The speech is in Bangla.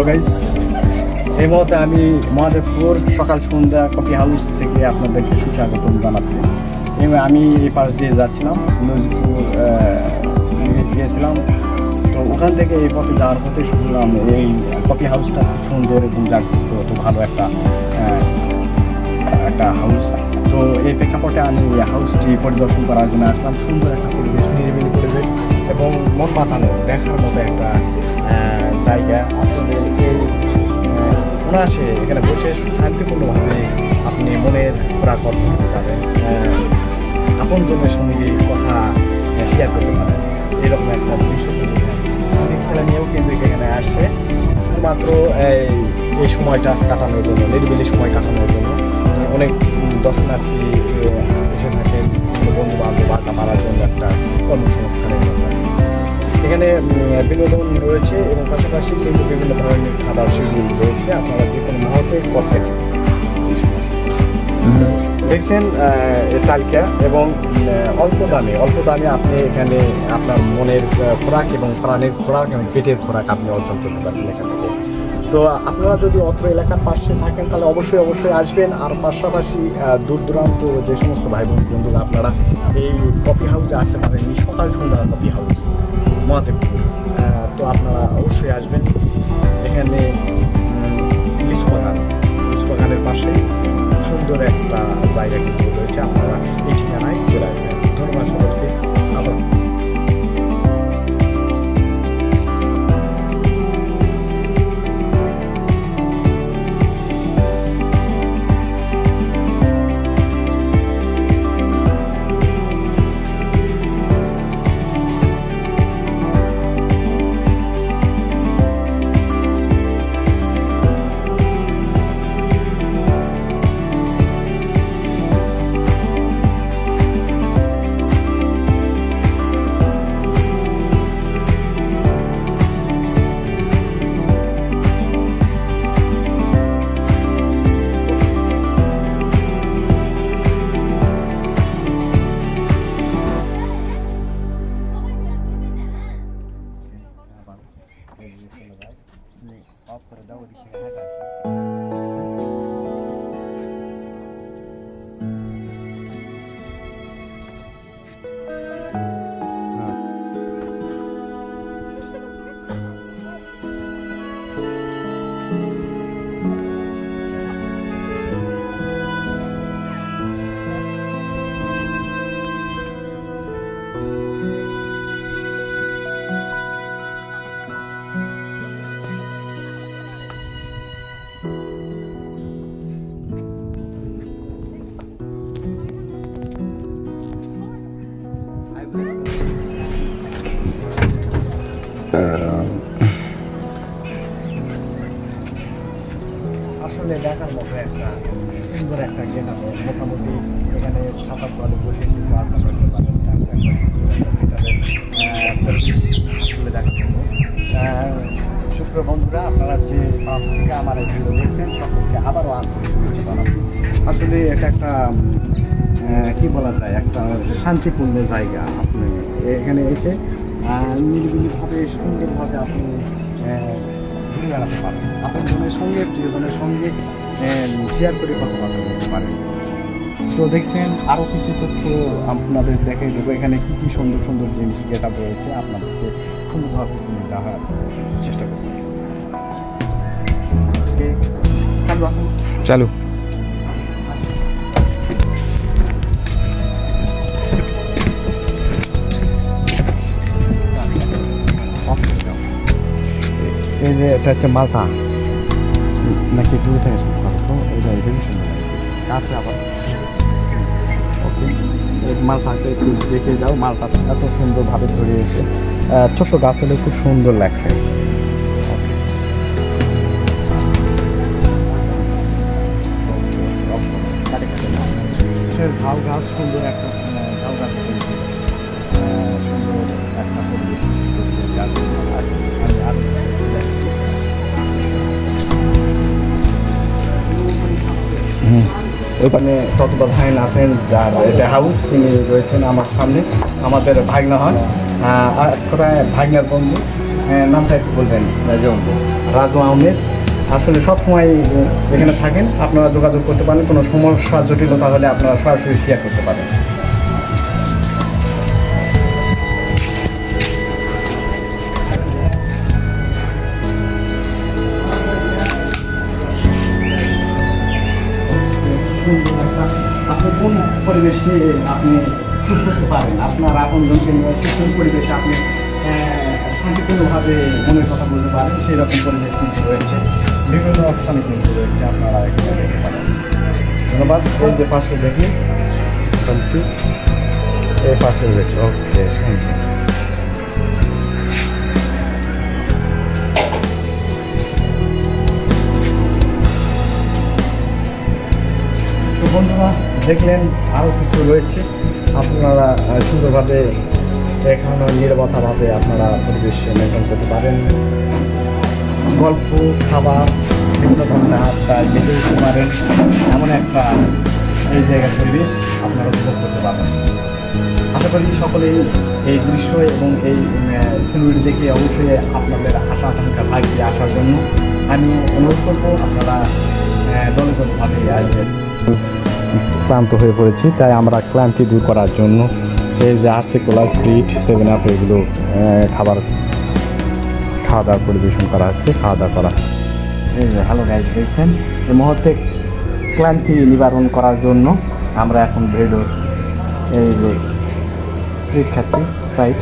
গাইস, এই মুহূর্তে আমি মহাদেবপুর সকাল সন্ধ্যা কফি হাউস থেকে আপনাদেরকে সুস্বাগতম জানাচ্ছি। আমি এই পাশ দিয়ে যাচ্ছিলাম, নজিপুর গিয়েছিলাম। তো ওখান থেকে এই পথে যাওয়ার পথে শুনলাম এই কফি হাউসটা খুব সুন্দর এবং জাগ্রত, তো ভালো একটা হাউস। তো এই প্রেক্ষাপটে আমি হাউসটি পরিদর্শন করার জন্য আসলাম। সুন্দর একটা পরিবেশ, নিরিবিলি পরিবেশ এবং মন মাতানো দেখার মতো একটা জায়গা। আসলে এই অনায়াসে এখানে বসে শান্তিপূর্ণভাবে আপনি মনের খোরাক অর্জন করতে পারেন, আপনজনের সঙ্গে কথা শেয়ার করতে পারেন। এরকম একটা দৃশ্য অনেক ছেলে মেয়েও কিন্তু এখানে আসছে শুধুমাত্র এই সময়টা কাটানোর জন্য, নিরিবিলি সময় কাটানোর জন্য। অনেক দর্শনার্থী এসে থাকেন বন্ধু বান্ধব আড্ডা মারার জন্য, একটা কর্মসংস্থানের জন্য। এখানে বিনোদন রয়েছে এবং পাশাপাশি কিন্তু বিভিন্ন ধরনের খাবার শিবির রয়েছে। আপনারা যে কোনো মুহূর্তে কফি দেখছেন তালিকা এবং অল্প দামে আপনি এখানে আপনার মনের খোরাক এবং প্রাণের খোরাক এবং পেটের খোরাক আপনি অর্জন করতে পারবেন এখান থেকে। তো আপনারা যদি অত্র এলাকার পাশে থাকেন তাহলে অবশ্যই আসবেন। আর পাশাপাশি দূর দূরান্ত যে সমস্ত ভাই বন্ধুরা আপনারা এই কফি হাউসে আসতে পারেন, এই সকাল সন্ধ্যা কফি হাউস মহাদেবপুর, তো আপনারা অবশ্যই আসবেন। এখানে লিচু বাগানের পাশে সুন্দর একটা জায়গা কিন্তু রয়েছে। আপনারা এই ঠিকানায় চলে আসবেন। ধন্যবাদ সকলকে। আবার অফ করে দাও, ওদিক থেকে হেঁটে আসি। আসলে দেখার মতো একটা সুন্দর একটা গেটা, মোটামুটি এখানে ছাতার তলে বসে কিন্তু আড্ডা করতে পারেন। আসলে দেখার মতো। সুপ্রিয় বন্ধুরা, আপনারা যে প্রান্ত থেকে আমার এই ভিডিও দেখছেন সকলকে আবারও আন্তরিক শুভেচ্ছা জানাচ্ছি। আসলে এটা একটা কি বলা যায়, একটা শান্তিপূর্ণ জায়গা। আপনি এখানে এসে নিরিবিলিভাবে সুন্দরভাবে আপনি ঘুরে বেড়াতে পারেন, আপনজনের সঙ্গে প্রিয়জনের সঙ্গে শেয়ার করে কথাবার্তা বলতে পারেন। তো দেখছেন আরও কিছু তথ্য আপনাদের দেখে দেবো। এখানে কী কী সুন্দর সুন্দর জিনিস গেটআপ রয়েছে আপনাদেরকে সুন্দরভাবে তুলে দেখার চেষ্টা করব। চালু আসুন, চালু। এই যে এটা হচ্ছে মালটা নাকি দূর থেকে তো এটা ভীষণ কাছে আবার ওকে মালটাকে একটু দেখে যাও। মালটা এত সুন্দরভাবে ধরিয়েছে, ছোট্ট গাছ হলে খুব সুন্দর লাগছে। ঝাউ গাছ, সুন্দর একটা ঝাউ গাছ, সুন্দর একটা পরিবেশ ওইখানে ততবার ভাইন আছেন যার এটা হাউস, তিনি রয়েছেন আমার সামনে, আমাদের ভাগনা হয়, ভাগনার বন্ধু। নামটা একটু বলবেন? রাজু। রাজু আহমেদ। আসলে সবসময় এখানে থাকেন, আপনারা যোগাযোগ করতে পারেন, কোনো সমস্যা জটিলতা হলে আপনারা সরাসরি শেয়ার করতে পারেন। আপনি কোন পরিবেশে আপনি শুট করতে পারেন, আপনার আপনজনকে নিয়ে এসে কোন পরিবেশে আপনি শান্তিপূর্ণভাবে মনের কথা বলতে পারেন, সেই রকম পরিবেশ কিন্তু রয়েছে, বিভিন্ন অপশানে কিন্তু রয়েছে, আপনারা এখানে দেখতে পারেন। ধন্যবাদ। এই যে পাশে দেখি এই পাশে রয়েছে, ওকে শান্তি। তো বন্ধুরা দেখলেন আরও কিছু রয়েছে, আপনারা সুন্দরভাবে এখানে নিরাপত্তাভাবে আপনারা পরিবেশ মেনটেন করতে পারেন। গল্প, খাবার, বিভিন্ন ধরনের আড্ডা যেতে উঠতে পারেন, এমন একটা এই জায়গার পরিবেশ আপনারা উপভোগ করতে পারেন। আশা করি সকলেই এই দৃশ্য এবং এই সিনারি দেখে অবশ্যই আপনাদের আশা আকাঙ্ক্ষা থাকবে আসার জন্য। আমি অনুরোধ করবো আপনারা দলগতভাবে আসবেন। ক্লান্ত হয়ে পড়েছি, তাই আমরা ক্লান্তি দূর করার জন্য এই যে আরসি কোলা, স্প্রিট, 7 আপ এগুলো খাওয়া দাওয়া পরিবেশন করা হচ্ছে, খাওয়া দাওয়া করা। এই যে হ্যালো গাইজ, দেখছেন এই মুহূর্তে ক্লান্তি নিবারণ করার জন্য আমরা এখন ব্রেডোর এই যে স্প্রিট খাচ্ছি, স্প্রাইট।